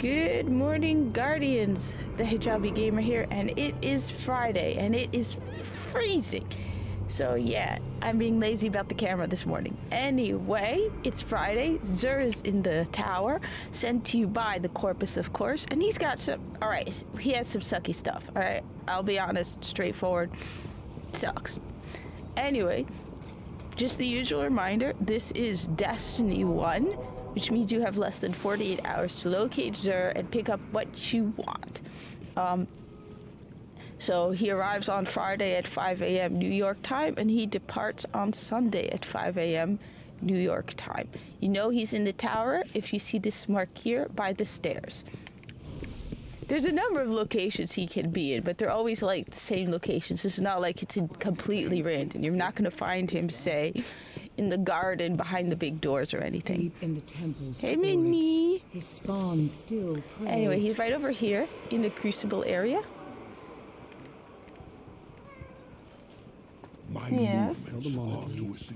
Good morning, Guardians. The Hijabi Gamer here, and it is Friday, and it is freezing. So yeah, I'm being lazy about the camera this morning. Anyway, it's Friday. Xur is in the tower, sent to you by the Corpus, of course, and he's got some. All right, he has some sucky stuff. All right, I'll be honest, straightforward, sucks. Anyway, just the usual reminder: this is Destiny 1. Which means you have less than 48 hours to locate Xur and pick up what you want. So he arrives on Friday at 5 a.m. New York time, and he departs on Sunday at 5 a.m. New York time. You know he's in the tower if you see this mark here by the stairs. There's a number of locations he can be in, but they're always like the same locations. It's not like it's completely random. You're not going to find him, say, in the garden behind the big doors or anything. Deep in the temple's Hey, Minnie. his spawn still prey. Anyway, he's right over here in the Crucible area. Yes.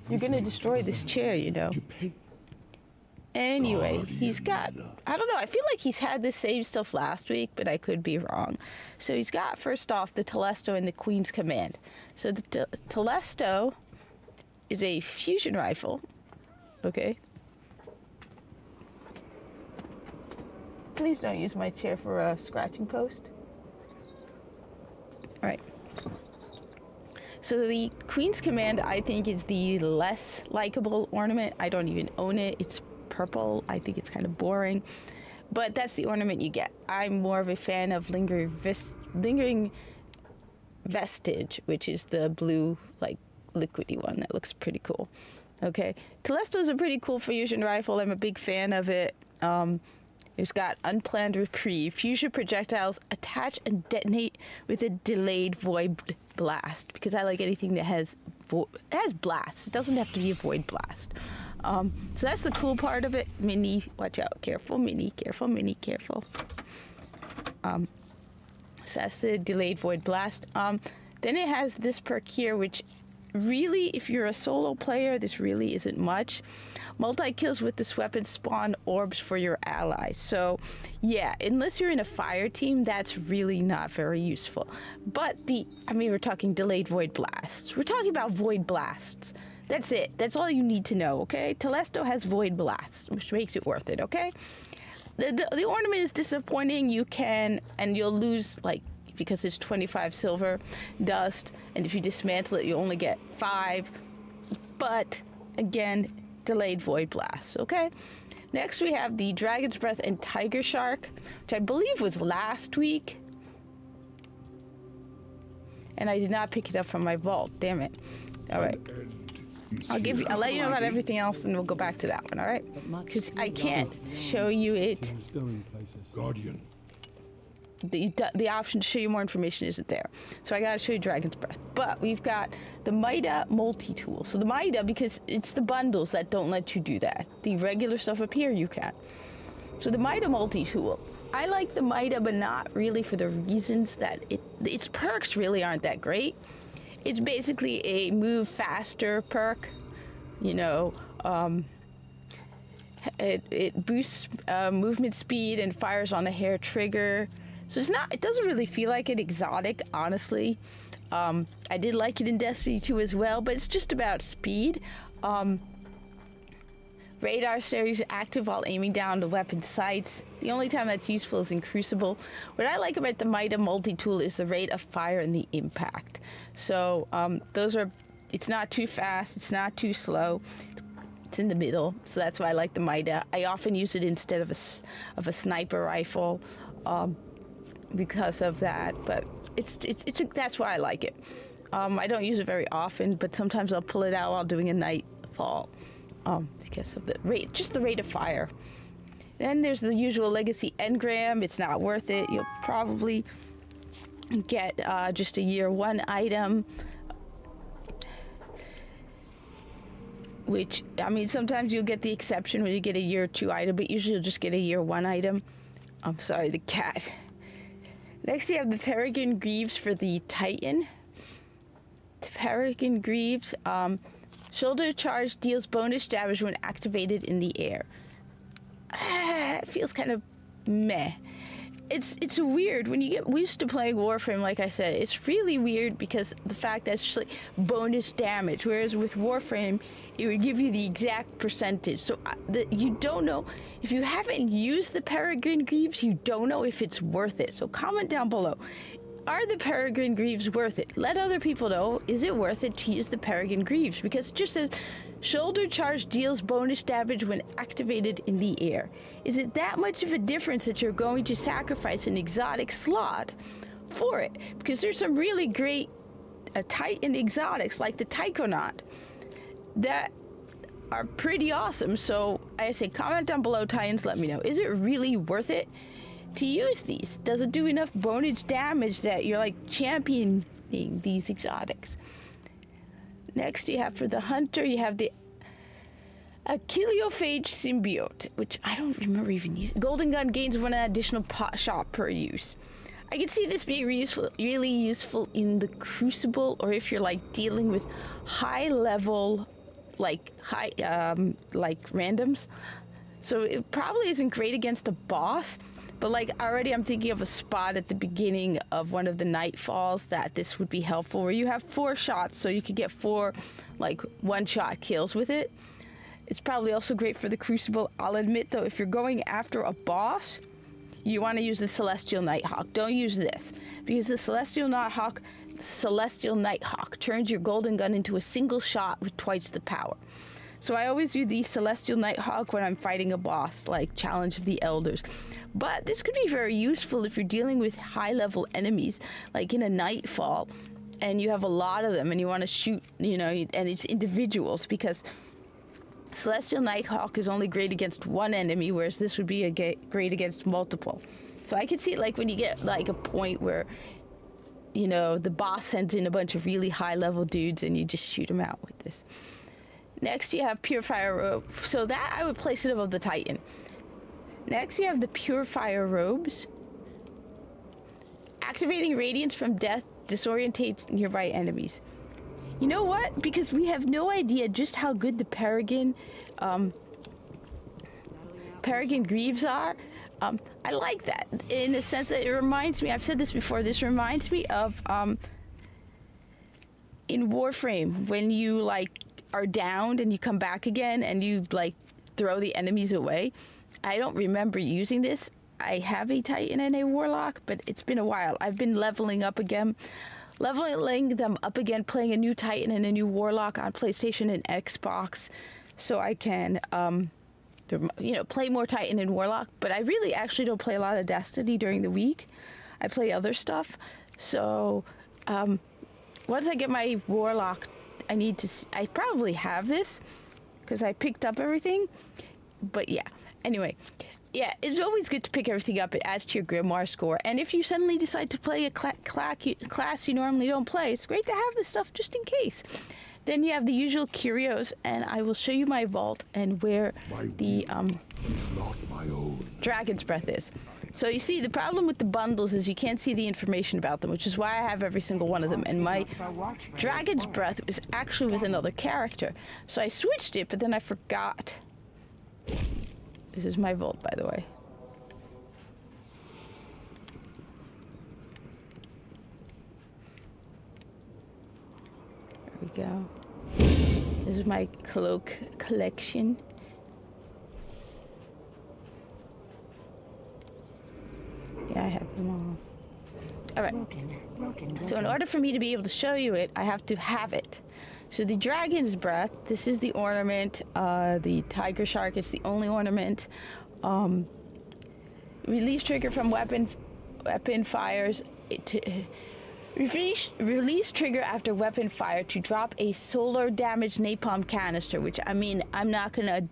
You're going to destroy this chair, you know. Anyway, he's got, I don't know, I feel like he's had the same stuff last week, but I could be wrong. So he's got, first off, the Telesto and the Queen's Command. So the Telesto is a fusion rifle, okay? Please don't use my chair for a scratching post. All right. So the Queen's Command, I think, is the less likable ornament. I don't even own it. It's purple. I think it's kind of boring, but that's the ornament you get. I'm more of a fan of Lingering Vestige, which is the blue, like, liquidy one that looks pretty cool. Okay, Telesto is a pretty cool fusion rifle. I'm a big fan of it. It's got unplanned reprieve, fusion projectiles attach and detonate with a delayed void blast, because I like anything that has blasts. It doesn't have to be a void blast. So that's the cool part of it. Minnie, watch out. Careful, Minnie. Careful, Minnie. Careful. So that's the delayed void blast. Then it has this perk here, which really, if you're a solo player, this really isn't much. Multi-kills with this weapon spawn orbs for your allies. So, yeah, unless you're in a fire team, that's really not very useful. But we're talking delayed void blasts. We're talking about void blasts. That's it. That's all you need to know, okay? Telesto has void blasts, which makes it worth it, okay? The ornament is disappointing. You'll lose, like, because it's 25 silver dust, and if you dismantle it, you only get 5. But, again, delayed void blasts, okay? Next, we have the Dragon's Breath and Tiger Shark, which I believe was last week. And I did not pick it up from my vault, damn it. All right. I'll let you know about everything else, and we'll go back to that one, all right? Because I can't show you it. Guardian. The option to show you more information isn't there. So I gotta show you Dragon's Breath. But we've got the Mida multi-tool. So the Mida, because it's the bundles that don't let you do that. The regular stuff up here, you can. So the Mida multi-tool. I like the Mida, but not really for the reasons that its perks really aren't that great. It's basically a move faster perk, you know. It boosts movement speed and fires on a hair trigger. So it doesn't really feel like an exotic, honestly. I did like it in Destiny 2 as well, but it's just about speed. Radar stays active while aiming down the weapon sights. The only time that's useful is in Crucible. What I like about the Mida multi-tool is the rate of fire and the impact. So it's not too fast, it's not too slow. It's in the middle, so that's why I like the Mida. I often use it instead of a sniper rifle because of that, but that's why I like it. I don't use it very often, but sometimes I'll pull it out while doing a nightfall. Because of the rate of fire. Then there's the usual Legacy Engram. It's not worth it. You'll probably get just a year 1 item. Which, sometimes you'll get the exception where you get a year 2 item, but usually you'll just get a year 1 item. I'm sorry, the cat. Next you have the Peregrine Greaves for the Titan. The Peregrine Greaves, shoulder charge deals bonus damage when activated in the air. It feels kind of meh. It's weird when you get used to playing Warframe. Like I said, it's really weird because the fact that it's just like bonus damage, whereas with Warframe it would give you the exact percentage. So you don't know if you haven't used the Peregrine Greaves, you don't know if it's worth it. So comment down below. Are the Peregrine Greaves worth it? Let other people know, is it worth it to use the Peregrine Greaves? Because it just says, shoulder charge deals bonus damage when activated in the air. Is it that much of a difference that you're going to sacrifice an exotic slot for it? Because there's some really great Titan exotics, like the Tychonaut, that are pretty awesome. So I say comment down below, Titans, let me know. Is it really worth it to use these? Does it do enough bonus damage that you're like championing these exotics? Next, you have for the hunter, you have the Achiliophage Symbiote, which I don't remember even using. Golden Gun gains one additional pot shot per use. I can see this being really useful in the Crucible, or if you're like dealing with high level, like randoms. So it probably isn't great against a boss, but like already I'm thinking of a spot at the beginning of one of the Nightfalls that this would be helpful, where you have 4 shots, so you could get 4 like one-shot kills with it. It's probably also great for the Crucible. I'll admit though, if you're going after a boss, you want to use the Celestial Nighthawk. Don't use this, because the Celestial Nighthawk turns your Golden Gun into a single shot with twice the power. So I always do the Celestial Nighthawk when I'm fighting a boss, like Challenge of the Elders. But this could be very useful if you're dealing with high-level enemies, like in a Nightfall, and you have a lot of them, and you want to shoot, and it's individuals, because Celestial Nighthawk is only great against one enemy, whereas this would be great against multiple. So I could see, like, when you get, like, a point where, the boss sends in a bunch of really high-level dudes, and you just shoot them out with this. Next, you have Purifier Robe. So that, I would place it above the Titan. Next, you have the Purifier Robes. Activating Radiance from Death disorientates nearby enemies. You know what? Because we have no idea just how good the Peregrine Greaves are. I like that in the sense that it reminds me, I've said this before, this reminds me of in Warframe, when you like are downed and you come back again and you like throw the enemies away. I don't remember using this. I have a Titan and a Warlock, but it's been a while. I've been leveling them up again, playing a new Titan and a new Warlock on PlayStation and Xbox, so I can play more Titan and Warlock. But I really actually don't play a lot of Destiny during the week. I play other stuff. So once I get my Warlock, I probably have this because I picked up everything. But yeah, anyway, yeah, it's always good to pick everything up. It adds to your Grimoire score. And if you suddenly decide to play a class you normally don't play, it's great to have this stuff just in case. Then you have the usual curios, and I will show you my vault and where the Dragon's Breath is. So you see, the problem with the bundles is you can't see the information about them, which is why I have every single one of them. And my Dragon's Breath is actually with another character. So I switched it, but then I forgot. This is my vault, by the way. There we go. This is my cloak collection. Yeah, I have them all. Alright. So in order for me to be able to show you it, I have to have it. So the Dragon's Breath, this is the ornament. The Tiger Shark, it's the only ornament. Release trigger from weapon fires. Release trigger after weapon fire to drop a solar damage napalm canister, which, I mean, I'm not going to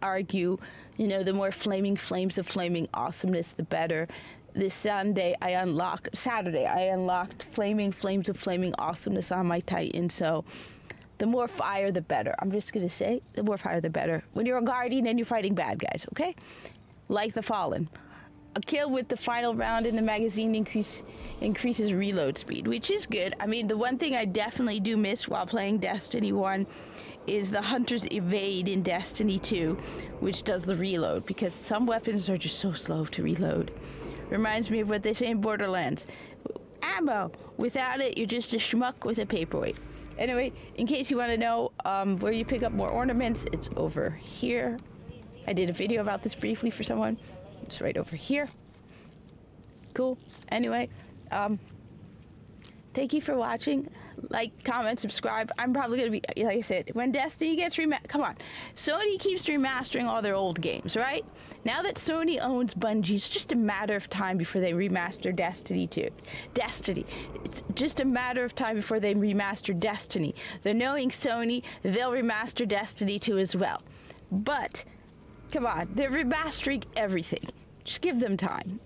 argue, the more flaming flames of flaming awesomeness, the better. This Saturday, I unlocked flaming flames of flaming awesomeness on my Titan, so the more fire, the better. I'm just going to say, the more fire, the better. When you're a guardian and you're fighting bad guys, okay? Like the Fallen. a kill with the final round in the magazine increases reload speed, which is good. I mean, the one thing I definitely do miss while playing Destiny 1 is the Hunter's Evade in Destiny 2, which does the reload, because some weapons are just so slow to reload. Reminds me of what they say in Borderlands. Ammo. Without it, you're just a schmuck with a paperweight. Anyway, in case you want to know where you pick up more ornaments, it's over here. I did a video about this briefly for someone. It's right over here. Cool. Anyway, thank you for watching. Like, comment, subscribe. I'm probably going to be, like I said, when Destiny gets come on. Sony keeps remastering all their old games, right? Now that Sony owns Bungie, it's just a matter of time before they remaster Destiny 2. Destiny. It's just a matter of time before they remaster Destiny. They're knowing Sony, they'll remaster Destiny 2 as well. But, come on, they're remastering everything. Just give them time.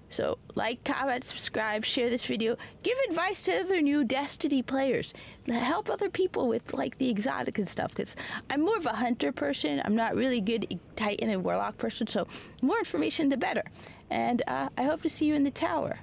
So, like, comment, subscribe, share this video. Give advice to other new Destiny players. Help other people with, like, the exotic and stuff. Because I'm more of a hunter person. I'm not really good Titan and Warlock person. So, more information, the better. And I hope to see you in the tower.